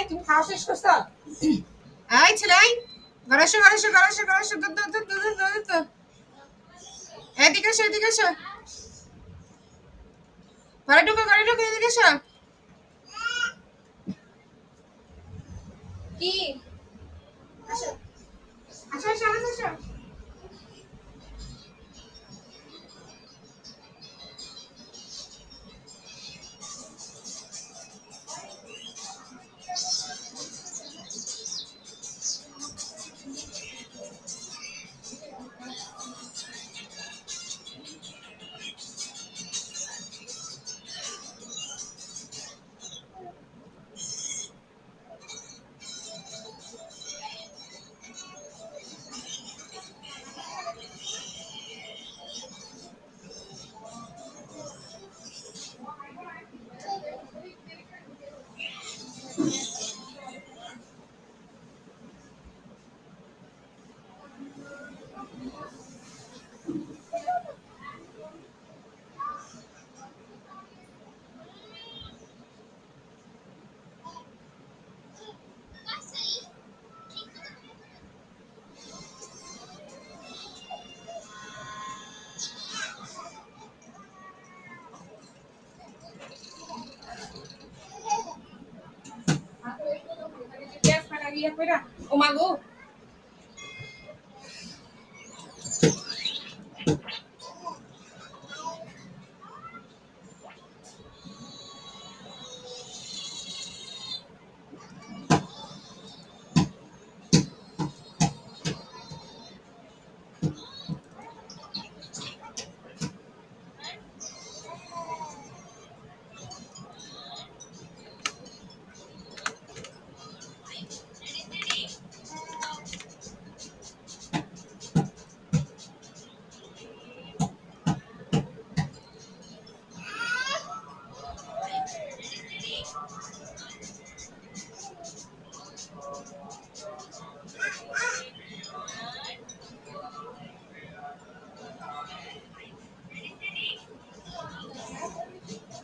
তুমি খাওয়া শেষ করছো? এই ছেলে, গড়াইছো গড়াইছো গড়াইছো গড়াইছো, এদিকে এসো এদিকে এসো, ঘরে ঢুকো এদিকে এসো। কি? আসো আসো আসো আসো আসো। ও মা গো,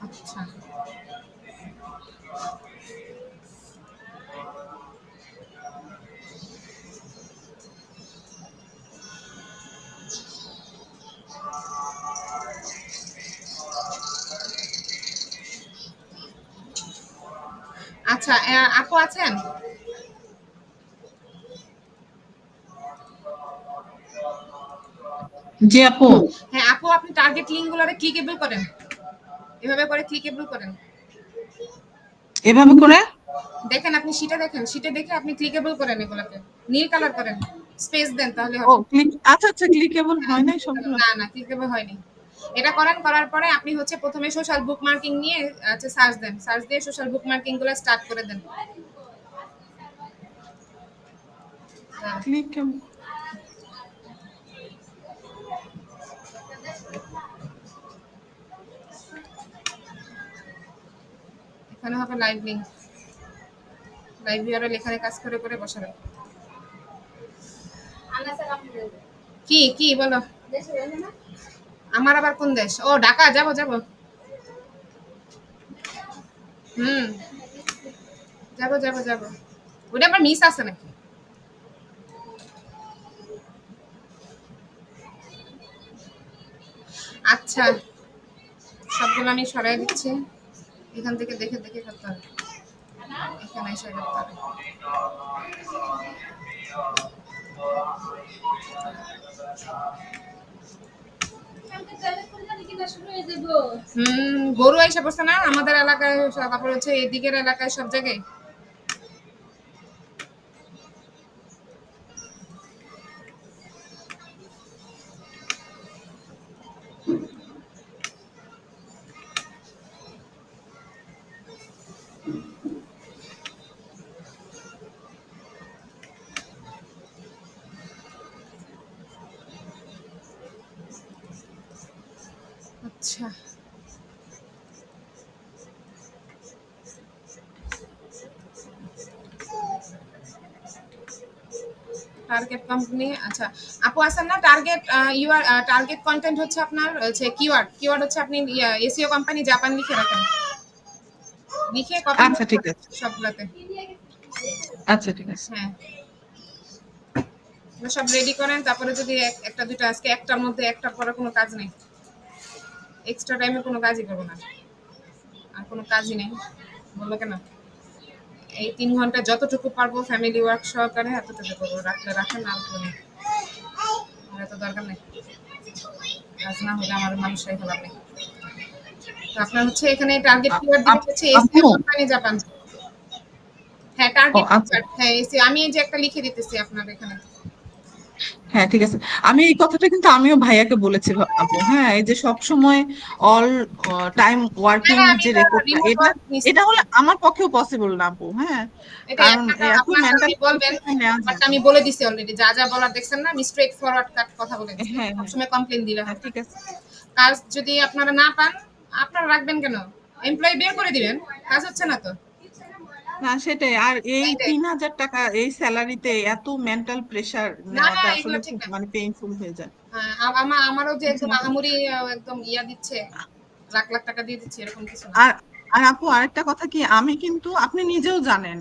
আচ্ছা আচ্ছা, আপু আছেন? জি আপু। হ্যাঁ আপু, আপনি টার্গেট লিঙ্ক গুলোরে ক্লিকেবল করেন, এভাবে করে ক্লিকেবল করেন। এভাবে করে দেখেন, আপনি শিটে দেখেন, শিটে দেখে আপনি ক্লিকেবল করেন, এগুলোকে নীল কালার করেন, স্পেস দেন, তাহলে ও হবে। ক্লিক, আচ্ছা আচ্ছা, ক্লিকেবল হয় নাই সবগুলো। না না, ক্লিকেবল হয়নি। এটা করেন, করার পরে আপনি হচ্ছে প্রথমে সোশ্যাল বুকমার্কিং নিয়ে আচ্ছা সার্চ দেন, সার্চ দিয়ে সোশ্যাল বুকমার্কিং গুলো স্টার্ট করে দেন। হ্যাঁ, ক্লিকেবল এখানে হবে লাইভ লিঙ্ক, লাইভ ভিউয়ারের এখানে কাজ করে করে বসাবেন। কি কি বলো? আমার আবার কোন দেশ? ও ঢাকা, যাবো যাবো। হুম, যাবো যাবো যাবো। ওটা আবার মিস আছে নাকি? আচ্ছা, সবগুলো আমি সরাই দিচ্ছি। এখান থেকে দেখে দেখে করতে হবে, এখানে এসে করতে হবে। গরু এসে বসছে না আমাদের এলাকায়, তারপর হচ্ছে এদিকের এলাকায়, সব জায়গায়। আচ্ছা, টার্গেট কোম্পানি। আচ্ছা আপু আছেন না, টার্গেট ইউর টার্গেট কন্টেন্ট হচ্ছে আপনার হচ্ছে কিওয়ার্ড, কিওয়ার্ড হচ্ছে আপনি এসইও কোম্পানি জাপান লিখে রাখেন, লিখে কপি আচ্ছা ঠিক আছে, সবগুলাতে। আচ্ছা ঠিক আছে। হ্যাঁ, এগুলো সব রেডি করেন, তারপরে যদি একটা দুইটা, আজকে একটার মধ্যে একটার পরে কোনো কাজ নেই, এক্সট্রা টাইমে কোনো কাজই করবো না, আর কোনো কাজই নেই বললো কেন। এই 3 ঘন্টা যতটুকু পারবো ফ্যামিলি ওয়ার্ক সহকারে এতটুকু করবো, রাখলে রাখেন, আর কোনো আমার এত দরকার নেই, কাজ না হলে আমার মানুষরাই ফেলার নেই। তো আপনার হচ্ছে এখানে টার্গেট কিওয়ার্ড দিবেন হচ্ছে আপু, এসইও কোম্পানি জাপান। হ্যাঁ ও টার্গেট আচ্ছা, কিওয়ার্ড, হ্যাঁ এসইও, আমি এই যে একটা লিখে দিতেছি আপনার এখানে। হ্যাঁ ঠিক আছে। আমি এই কথাটা কিন্তু আমিও ভাইয়াকে বলেছি আপু, হ্যাঁ এই যে সব সময় অল টাইম না ওয়ার্কিং না, আমি যে এটা রেকর্ডটা, রিমোট এটা ওয়ার্ক নিছি, এটা হলে আমার পক্ষেও পসিবল না আপু, হ্যাঁ এটাই কারণ আপনাকে এত আপনার মেন্টাল আপনি বলবেন, প্রেশার নেওয়া বাট যায় না। আমি বলে দিছি অলরেডি, যা যা বলার দেখছেন না, আমি স্ট্রেট ফরওয়ার্ড কাট কথা বলে দিছি, হ্যাঁ হ্যাঁ সবসময় কমপ্লেন দিলে হ্যাঁ হবে না। ঠিক আছে। কাজ যদি আপনারা না পান, আপনারা রাখবেন কেন, এমপ্লয়ি বের করে দিবেন, কাজ হচ্ছে না তো। না সেটাই, আর এই এইটাই। 3,000 টাকা এই স্যালারিতে এত মেন্টাল প্রেশার না না, নেওয়াটা আসলে এগুলো ঠিক খুব না। মানে পেইনফুল হয়ে যায়, হ্যাঁ, আমারও যে একদম বুঝছেন আপু? আহামরি একদম ইয়া দিচ্ছে, লাখ লাখ টাকা দিয়ে দিচ্ছে এরকম কিছু না। আর আর আপু আরেকটা কথা কি, আমি কিন্তু আপনি নিজেও জানেন